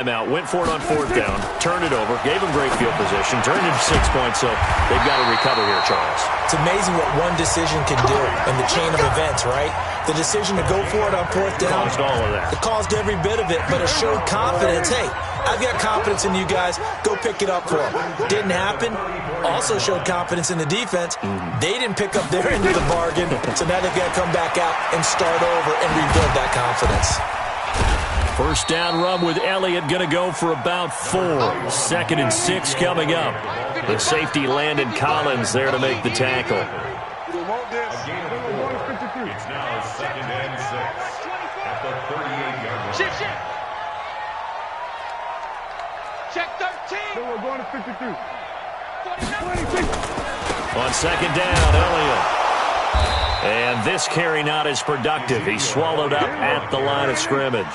Out, went for it on 4th down, turned it over, gave him great field position, turned it into 6 points, so they've got to recover here, Charles. It's amazing what one decision can do in the chain of events, right? The decision to go for it on 4th down. Caused all of that. It caused every bit of it, but it showed confidence. Hey, I've got confidence in you guys. Go pick it up for them. Didn't happen. Also showed confidence in the defense. They didn't pick up their end of the bargain, so now they've got to come back out and start over and rebuild that confidence. First down run with Elliott going to go for about 4. 2nd and 6 coming up. The safety Landon Collins there to make the tackle. It's now 2nd and 6 at the 38-yard line. Shift. Check 13. We're going to 52. 49. On 2nd down, Elliott. And this carry not as productive. He's swallowed up at the line of scrimmage.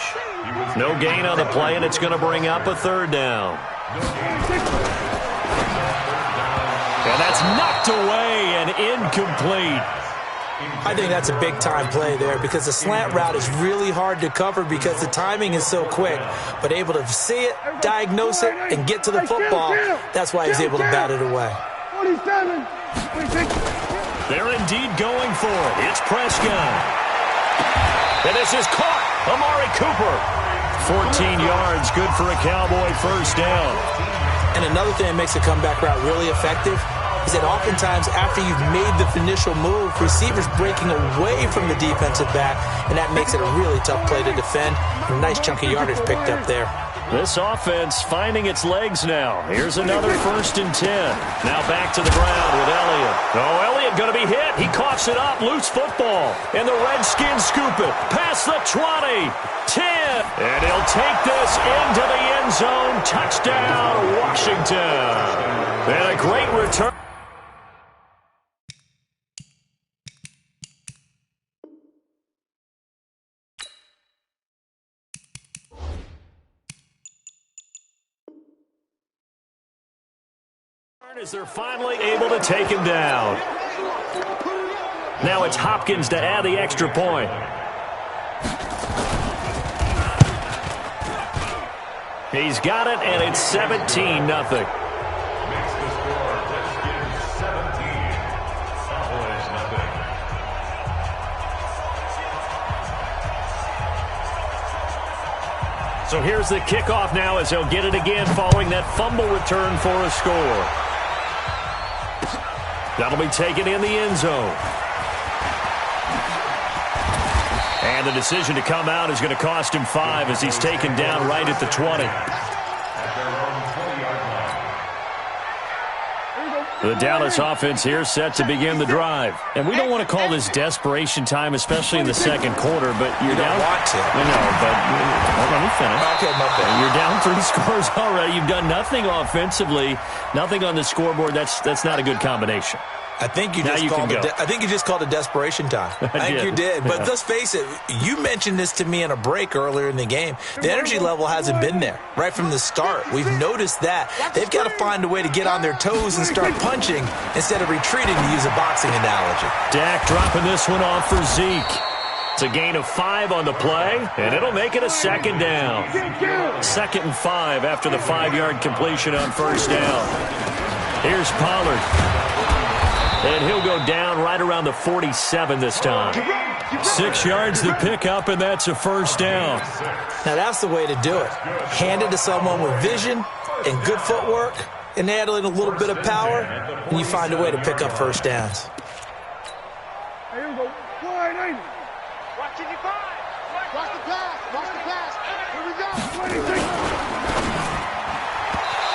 No gain on the play, and it's going to bring up a 3rd down. And that's knocked away and incomplete. I think that's a big-time play there because the slant route is really hard to cover because the timing is so quick. But able to see it, diagnose it, and get to the football, that's why he's able to bat it away. 47. They're indeed going for it. It's Prescott. And this is caught. Amari Cooper. 14 yards, good for a Cowboy first down. And another thing that makes the comeback route really effective is that oftentimes after you've made the initial move, receivers breaking away from the defensive back, and that makes it a really tough play to defend. A nice chunk of yardage picked up there. This offense finding its legs now. Here's another 1st and 10. Now back to the ground with Elliott. Oh, Elliott going to be hit. He coughs it up. Loose football. And the Redskins scoop it. Past the 20. 10. And he'll take this into the end zone. Touchdown, Washington. And a great return. As they're finally able to take him down. Now it's Hopkins to add the extra point. He's got it, and it's 17-0. Makes the score Redskins 17, Cowboys nothing. So here's the kickoff now as they'll get it again following that fumble return for a score. That'll be taken in the end zone. And the decision to come out is going to cost him 5 as he's taken down right at the 20. The Dallas offense here set to begin the drive. And we don't want to call this desperation time, especially in the second quarter, but you're down. Don't want to. I know, but let me finish. Okay, my bad. You're down 3 scores already. You've done nothing offensively, nothing on the scoreboard. That's not a good combination. I think you just called it desperation time. I think you did. But let's face it, you mentioned this to me in a break earlier in the game. The energy level hasn't been there right from the start. We've noticed that. They've got to find a way to get on their toes and start punching instead of retreating, to use a boxing analogy. Dak dropping this one off for Zeke. It's a gain of 5 on the play, and it'll make it a 2nd down. 2nd and 5 after the 5-yard completion on first down. Here's Pollard. And he'll go down right around the 47 this time. 6 yards to pick up, and that's a first down. Now, that's the way to do it. Hand it to someone with vision and good footwork and add in a little bit of power, and you find a way to pick up first downs. Here we go. Wide, ain't it? Watching you five. Watch the pass. Watch the pass. Here we go. 26.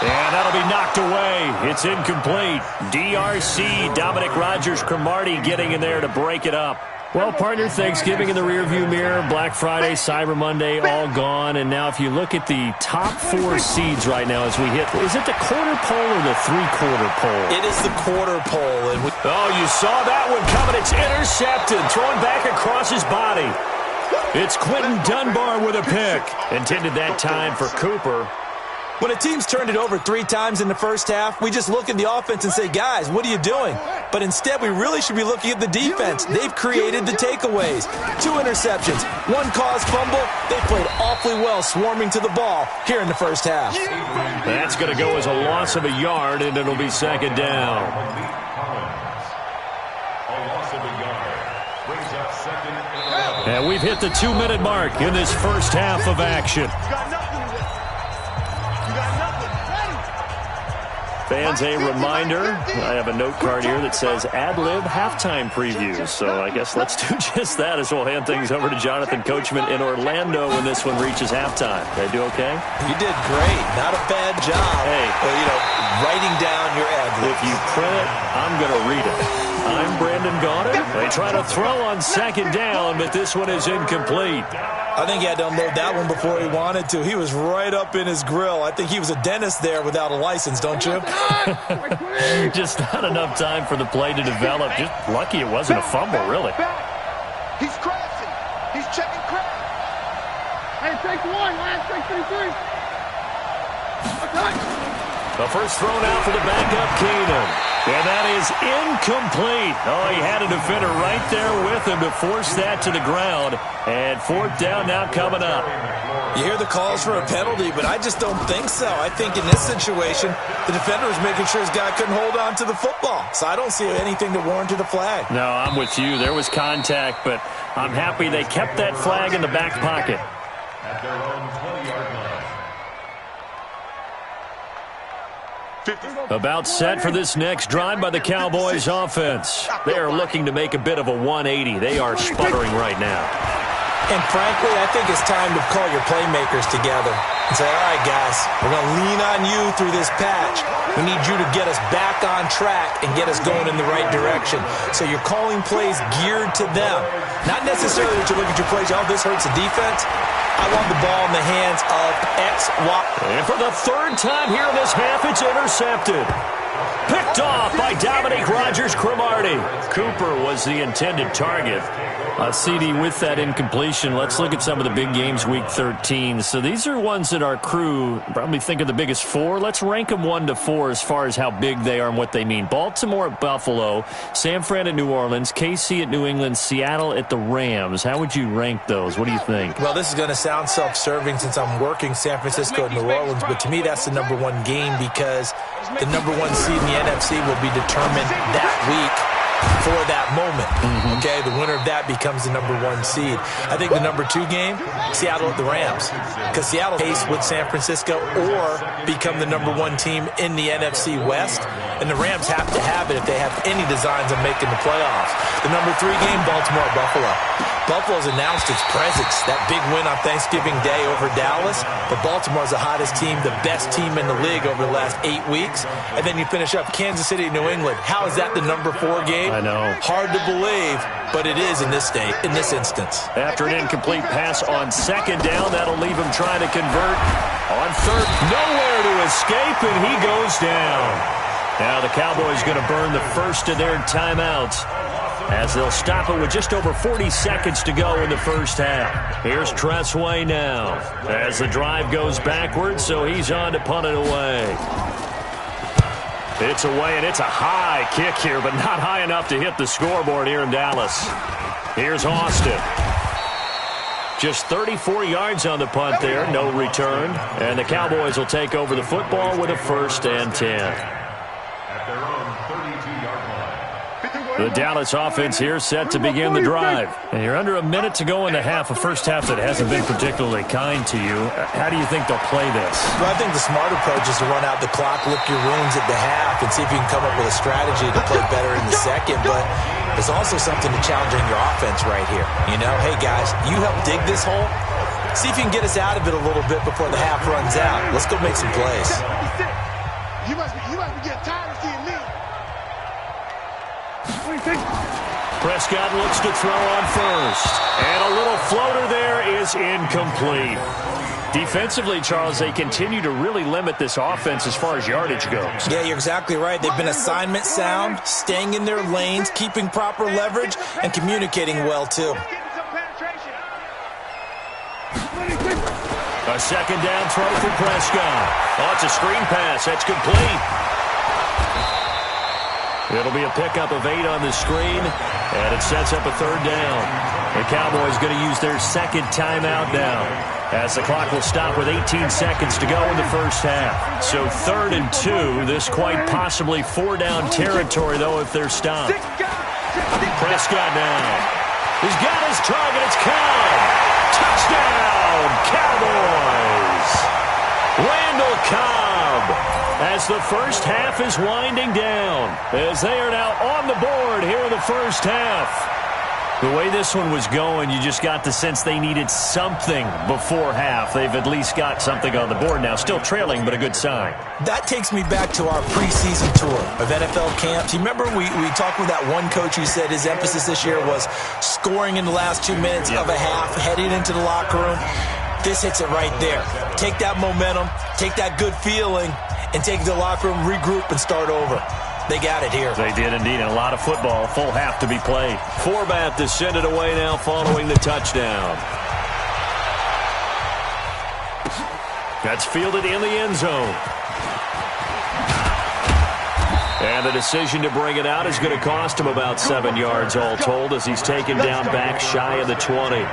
And that'll be knocked away. It's incomplete. DRC, Dominic Rodgers-Cromartie getting in there to break it up. Well, partner, Thanksgiving in the rearview mirror, Black Friday, Cyber Monday, all gone. And now if you look at the top 4 seeds right now as we hit, is it the quarter pole or the 3/4 pole? It is the quarter pole. And you saw that one coming. It's intercepted, thrown back across his body. It's Quentin Dunbar with a pick. Intended that time for Cooper. When a team's turned it over 3 times in the first half, we just look at the offense and say, guys, what are you doing? But instead, we really should be looking at the defense. They've created the takeaways. 2 interceptions, 1 caused fumble. They played awfully well swarming to the ball here in the first half. That's going to go as a loss of a yard, and it'll be second down. And we've hit the 2-minute mark in this first half of action. Fans, a reminder, I have a note card here that says ad-lib halftime previews. So I guess let's do just that as we'll hand things over to Jonathan Coachman in Orlando when this one reaches halftime. Did I do okay? You did great. Not a bad job. Hey. Writing down your ad-lib. If you print it, I'm going to read it. I'm Brandon Gaudin. They try to throw on second down, but this one is incomplete. I think he had to unload that one before he wanted to. He was right up in his grill. I think he was a dentist there without a license, don't you? Just not enough time for the play to develop. Just lucky it wasn't a fumble, really. He's crashing. He's checking crash. Hey, take 1, last take 3. The first thrown out for the backup, Keenan. And that is incomplete. Oh, he had a defender right there with him to force that to the ground. And 4th down now coming up. You hear the calls for a penalty, but I just don't think so. I think in this situation, the defender was making sure his guy couldn't hold on to the football. So I don't see anything to warrant a flag. No, I'm with you. There was contact, but I'm happy they kept that flag in the back pocket. At their own 20-yard line. About set for this next drive by the Cowboys offense. They are looking to make a bit of a 180. They are sputtering right now. And frankly, I think it's time to call your playmakers together and say, all right, guys, we're going to lean on you through this patch. We need you to get us back on track and get us going in the right direction. So you're calling plays geared to them. Not necessarily that you look at your plays, oh, this hurts the defense. I want the ball in the hands of X, Y. And for the 3rd time here in this half, it's intercepted. Picked off by Dominique Rodgers-Cromartie. Cooper was the intended target. CD with that incompletion. Let's look at some of the big games week 13. So these are ones that our crew probably think are the biggest 4. Let's rank them 1 to 4 as far as how big they are and what they mean. Baltimore at Buffalo, San Fran at New Orleans, KC at New England, Seattle at the Rams. How would you rank those? What do you think? Well, this is going to sound self-serving since I'm working San Francisco and New Orleans, but to me that's the number 1 game because the number 1 seed in the NFC will be determined that week for that moment. Okay, the winner of that becomes the number 1 seed. I think the number 2 game, Seattle at the Rams, because Seattle face with San Francisco or become the number 1 team in the NFC West, and the Rams have to have it if they have any designs of making the playoffs. The number 3 game, Baltimore at Buffalo. Buffalo's announced its presence, that big win on Thanksgiving Day over Dallas, but Baltimore's the hottest team, the best team in the league over the last 8 weeks, and then you finish up Kansas City, New England. How is that the number 4 game? I know. Hard to believe, but it is in this instance. After an incomplete pass on 2nd down, that'll leave him trying to convert. On 3rd, nowhere to escape, and he goes down. Now the Cowboys going to burn the first of their timeouts as they'll stop it with just over 40 seconds to go in the first half. Here's Tressway now as the drive goes backwards, so he's on to punt it away. It's away, and it's a high kick here, but not high enough to hit the scoreboard here in Dallas. Here's Austin. Just 34 yards on the punt there, no return. And the Cowboys will take over the football with a 1st and 10. The Dallas offense here set to begin the drive. And you're under a minute to go in the half, a first half that hasn't been particularly kind to you. How do you think they'll play this? Well, I think the smart approach is to run out the clock, lick your wounds at the half, and see if you can come up with a strategy to play better in the second. But there's also something to challenging your offense right here. You know, hey, guys, you help dig this hole. See if you can get us out of it a little bit before the half runs out. Let's go make some plays. You must be getting tired of seeing me. Prescott looks to throw on 1st. And a little floater there is incomplete. Defensively, Charles, they continue to really limit this offense as far as yardage goes. Yeah, you're exactly right. They've been assignment sound, staying in their lanes, keeping proper leverage, and communicating well, too. A second down throw for Prescott. Oh, it's a screen pass. That's complete. It'll be a pickup of 8 on the screen, and it sets up a third down. The Cowboys going to use their second timeout now, as the clock will stop with 18 seconds to go in the first half. So 3rd and 2, this quite possibly 4-down territory, though, if they're stopped. Prescott now. He's got his target. It's Cobb. Touchdown, Cowboys. Randall Cobb. As the first half is winding down, as they are now on the board here in the first half. The way this one was going, you just got the sense they needed something before half. They've at least got something on the board now. Still trailing, but a good sign. That takes me back to our preseason tour of NFL camps. You remember we talked with that one coach who said his emphasis this year was scoring in the last 2 minutes of a half, heading into the locker room. This hits it right there. Take that momentum, take that good feeling, and take it to the locker room, regroup, and start over. They got it here. They did indeed. And a lot of football. Full half to be played. Forbath to send it away now following the touchdown. That's fielded in the end zone. And the decision to bring it out is going to cost him about 7 yards all told, as he's taken down back shy of the 20.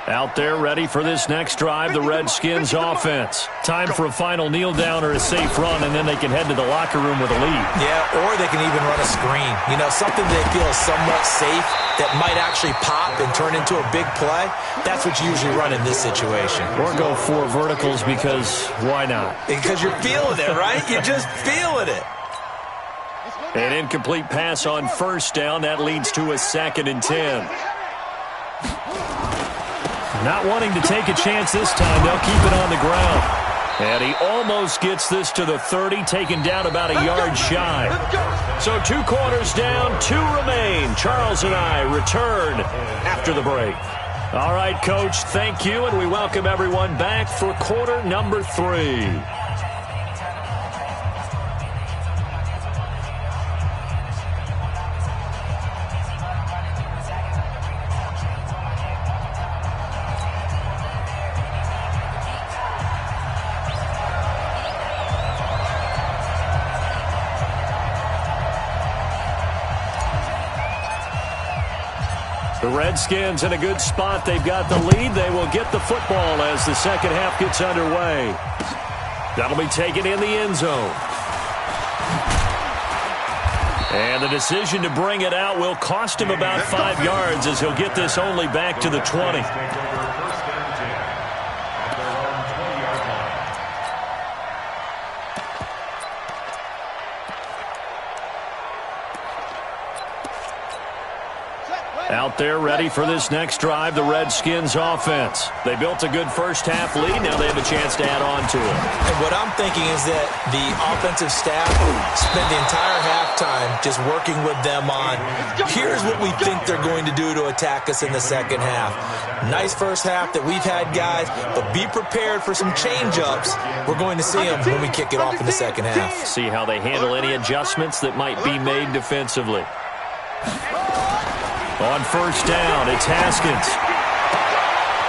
Out there ready for this next drive, the Redskins offense. Time for a final kneel down or a safe run, and then they can head to the locker room with a lead. Yeah, or they can even run a screen. You know, something they feel is somewhat safe that might actually pop and turn into a big play. That's what you usually run in this situation. Or go 4 verticals, because why not? Because you're feeling it, right? You're just feeling it. An incomplete pass on first down. That leads to a 2nd and 10. Not wanting to take a chance this time. They'll keep it on the ground. And he almost gets this to the 30, taken down about a yard shy. So 2 quarters down, 2 remain. Charles and I return after the break. All right, Coach, thank you, and we welcome everyone back for quarter number 3. The Redskins in a good spot. They've got the lead. They will get the football as the second half gets underway. That'll be taken in the end zone. And the decision to bring it out will cost him about 5 yards, as he'll get this only back to the 20. Out there ready for this next drive, the Redskins offense. They built a good first half lead. Now they have a chance to add on to it. And what I'm thinking is that the offensive staff spent the entire halftime just working with them on, here's what we think they're going to do to attack us in the second half. Nice first half that we've had, guys, but be prepared for some change-ups. We're going to see them when we kick it off in the second half. See how they handle any adjustments that might be made defensively. On first down, it's Haskins.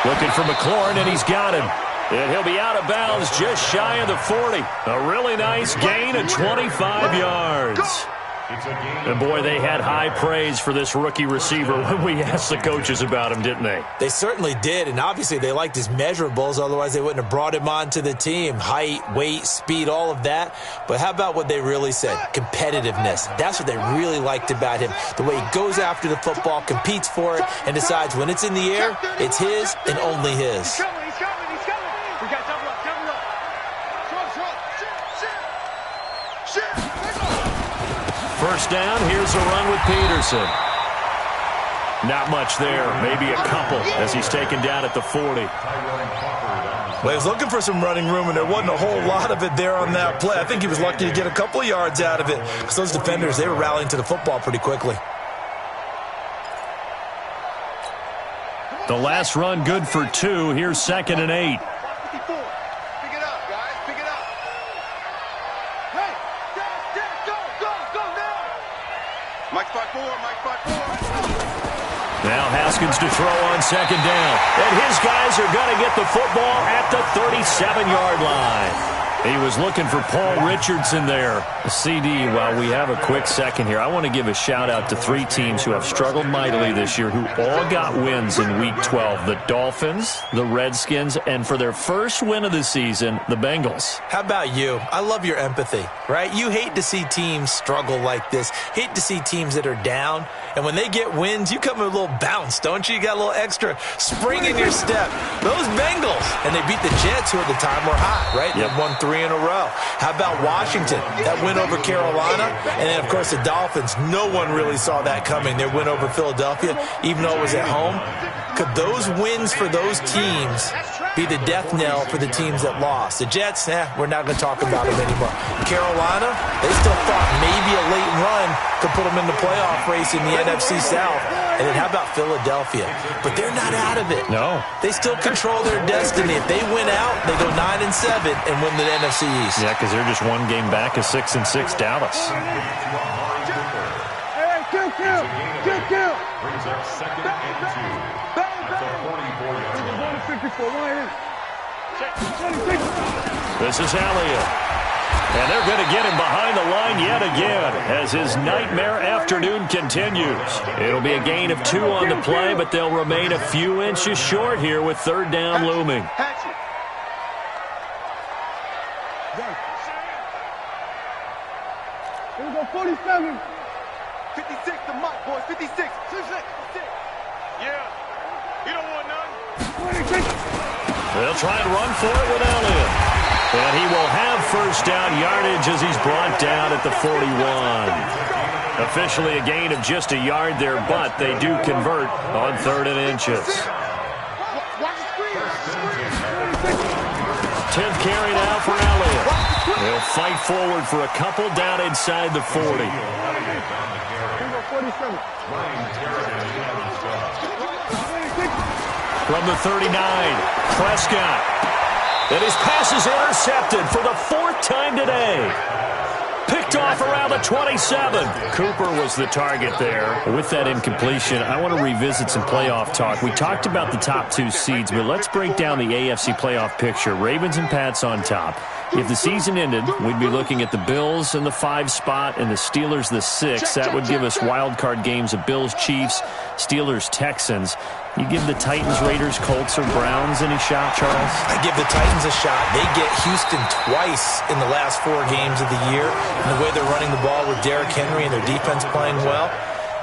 Looking for McLaurin, and he's got him. And he'll be out of bounds just shy of the 40. A really nice gain of 25 yards. And, boy, they had high praise for this rookie receiver when we asked the coaches about him, didn't they? They certainly did, and obviously they liked his measurables. Otherwise, they wouldn't have brought him onto the team. Height, weight, speed, all of that. But how about what they really said? Competitiveness. That's what they really liked about him. The way he goes after the football, competes for it, and decides when it's in the air, it's his and only his. He's coming. We got double up. Shit. First down, here's a run with Peterson. Not much there, maybe a couple, as he's taken down at the 40. Well, he was looking for some running room, and there wasn't a whole lot of it there on that play. I think he was lucky to get a couple of yards out of it, because those defenders, they were rallying to the football pretty quickly. The last run good for 2. Here's 2nd and 8. Mike 5. Now Haskins to throw on second down. And his guys are going to get the football at the 37-yard line. He was looking for Paul Richardson there. CD, while we have a quick second here, I want to give a shout-out to 3 teams who have struggled mightily this year, who all got wins in Week 12. The Dolphins, the Redskins, and for their first win of the season, the Bengals. How about you? I love your empathy, right? You hate to see teams struggle like this. Hate to see teams that are down. And when they get wins, you come with a little bounce, don't you? You got a little extra spring in your step. Those Bengals, and they beat the Jets, who at the time were hot, right? Yep. They won 3 in a row. How about Washington? That win over Carolina. And then, of course, the Dolphins. No one really saw that coming. Their win over Philadelphia, even though it was at home. Could those wins for those teams be the death knell for the teams that lost? The Jets, we're not going to talk about them anymore. Carolina, they still thought maybe a late run could put them in the playoff race in the NFC South. And then how about Philadelphia? But they're not out of it. No. They still control their destiny. If they win out, they go 9-7 and win the NFC East. Yeah, because they're just one game back of 6-6 Dallas. Hey, kill. Brings up second and 2. That's a 44-yard. This is Elliott. And they're going to get him behind the line yet again as his nightmare afternoon continues. It'll be a gain of 2 on the play, but they'll remain a few inches short here with third down looming. Here we go, 47. 56 to Mike, boys, 56. 56. Yeah. You don't want none. 26. They'll try and run for it with Elliott. And he will have first down yardage as he's brought down at the 41. Officially a gain of just a yard there, but they do convert on 3rd and inches. 10th carry now for Elliott. He'll fight forward for a couple down inside the 40. From the 39, Prescott. And his pass is intercepted for the 4th time today. Picked off around the 27. Cooper was the target there. With that incompletion, I want to revisit some playoff talk. We talked about the top 2 seeds, but let's break down the AFC playoff picture. Ravens and Pats on top. If the season ended, we'd be looking at the Bills in the 5 spot and the Steelers the 6. That would give us wild card games of Bills, Chiefs, Steelers, Texans. You give the Titans, Raiders, Colts, or Browns any shot, Charles? I give the Titans a shot. They get Houston twice in the last 4 games of the year. And the way they're running the ball with Derrick Henry and their defense playing well,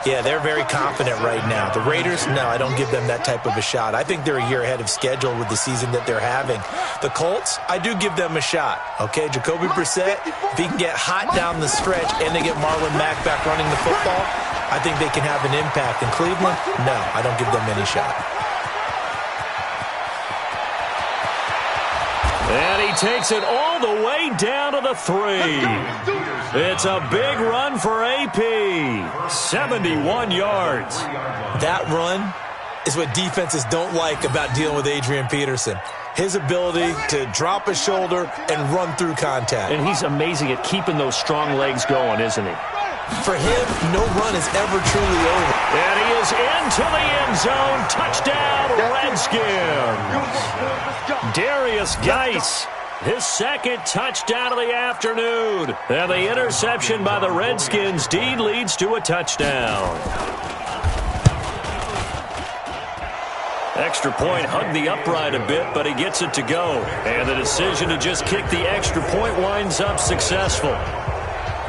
yeah, they're very confident right now. The Raiders, no, I don't give them that type of a shot. I think they're a year ahead of schedule with the season that they're having. The Colts, I do give them a shot. Okay, Jacoby Brissett, if he can get hot down the stretch and they get Marlon Mack back running the football, I think they can have an impact. In Cleveland, no, I don't give them any shot. And he takes it all the way down to the 3. It's a big run for AP. 71 yards. That run is what defenses don't like about dealing with Adrian Peterson. His ability to drop a shoulder and run through contact. And he's amazing at keeping those strong legs going, isn't he? For him, no run is ever truly over. And he is into the end zone. Touchdown, Redskins. Darius Geis, his 2nd touchdown of the afternoon. And the interception by the Redskins indeed leads to a touchdown. Extra point hugged the upright a bit, but he gets it to go. And the decision to just kick the extra point winds up successful.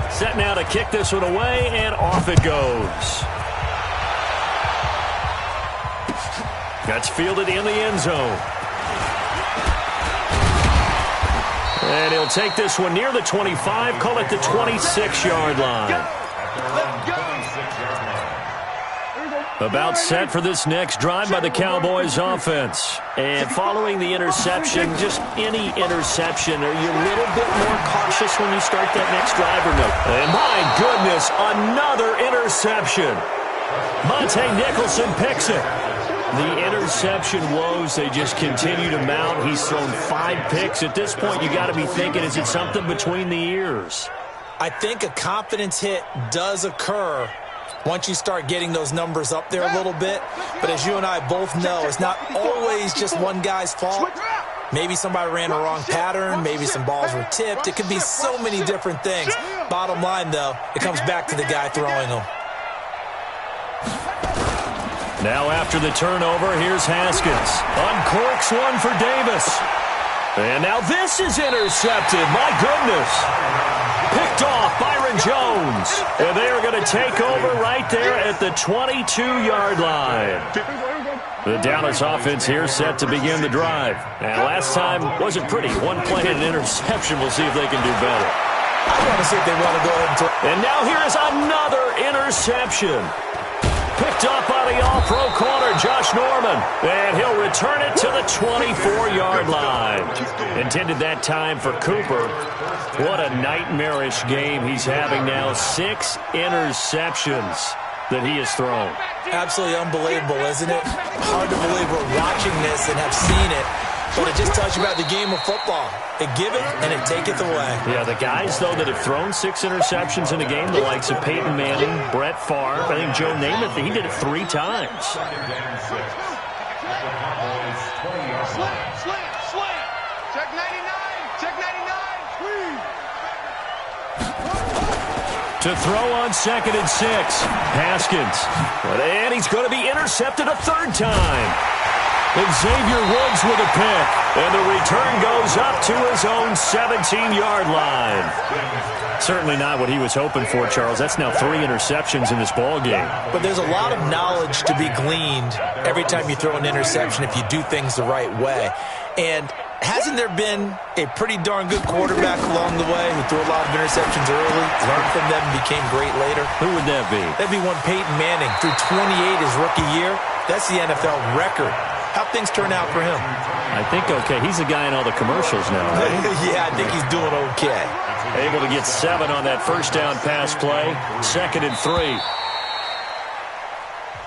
Set now to kick this one away, and off it goes. That's fielded in the end zone. And he'll take this one near the 25, call it the 26-yard line. About set for this next drive by the Cowboys offense. And following the interception, just any interception, are you a little bit more cautious when you start that next drive or no? And my goodness, another interception. Monte Nicholson picks it. The interception woes, they just continue to mount. He's thrown 5 picks. At this point, you got to be thinking, is it something between the ears? I think a confidence hit does occur once you start getting those numbers up there a little bit. But as you and I both know, it's not always just one guy's fault. Maybe somebody ran a wrong pattern. Maybe some balls were tipped. It could be so many different things. Bottom line, though, it comes back to the guy throwing them. Now after the turnover, here's Haskins. Uncorks one for Davis. And now this is intercepted. My goodness. Picked off Byron Jones. And they are going to take over right there at the 22-yard line. The Dallas offense here set to begin the drive. And last time wasn't pretty. One play and an interception. We'll see if they can do better. I want to see if they want to go ahead and throw. And now here is another interception. Picked up by the all-pro corner, Josh Norman. And he'll return it to the 24-yard line. Intended that time for Cooper. What a nightmarish game he's having now. 6 interceptions that he has thrown. Absolutely unbelievable, isn't it? Hard to believe we're watching this and have seen it. But it just tells you about the game of football. It giveth and it taketh away. Yeah, the guys, though, that have thrown 6 interceptions in a game, the likes of Peyton Manning, Brett Favre, I think Joe Namath, he did it 3 times. Slant. Check 99. Check 99. Squeeze. To throw on 2nd and 6. Haskins. And he's going to be intercepted a 3rd time. Xavier Woods with a pick. And the return goes up to his own 17-yard line. Certainly not what he was hoping for, Charles. That's now 3 interceptions in this ball game. But there's a lot of knowledge to be gleaned every time you throw an interception if you do things the right way. And hasn't there been a pretty darn good quarterback along the way who threw a lot of interceptions early, learned from them, and became great later? Who would that be? That'd be one Peyton Manning. Threw 28 his rookie year. That's the NFL record. How'd things turn out for him? I think okay. He's the guy in all the commercials now, right? Yeah, I think he's doing okay. Able to get 7 on that first down pass play. 2nd and 3.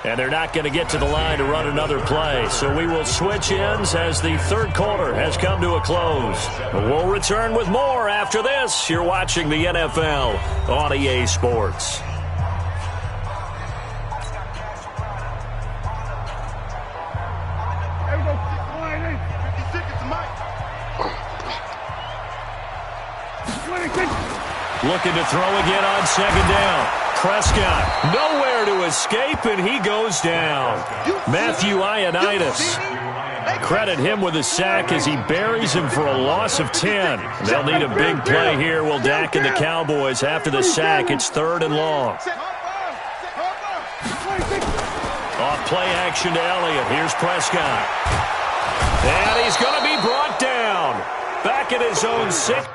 And they're not going to get to the line to run another play. So we will switch ends as the 3rd quarter has come to a close. We'll return with more after this. You're watching the NFL on EA Sports. Looking to throw again on 2nd down. Prescott nowhere to escape, and he goes down. Matthew Ioannidis. Credit him with a sack as he buries him for a loss of 10. They'll need a big play here. Will Dak and the Cowboys after the sack. It's 3rd and long. Off play action to Elliott. Here's Prescott. And he's going to be brought down. Back at his own 6.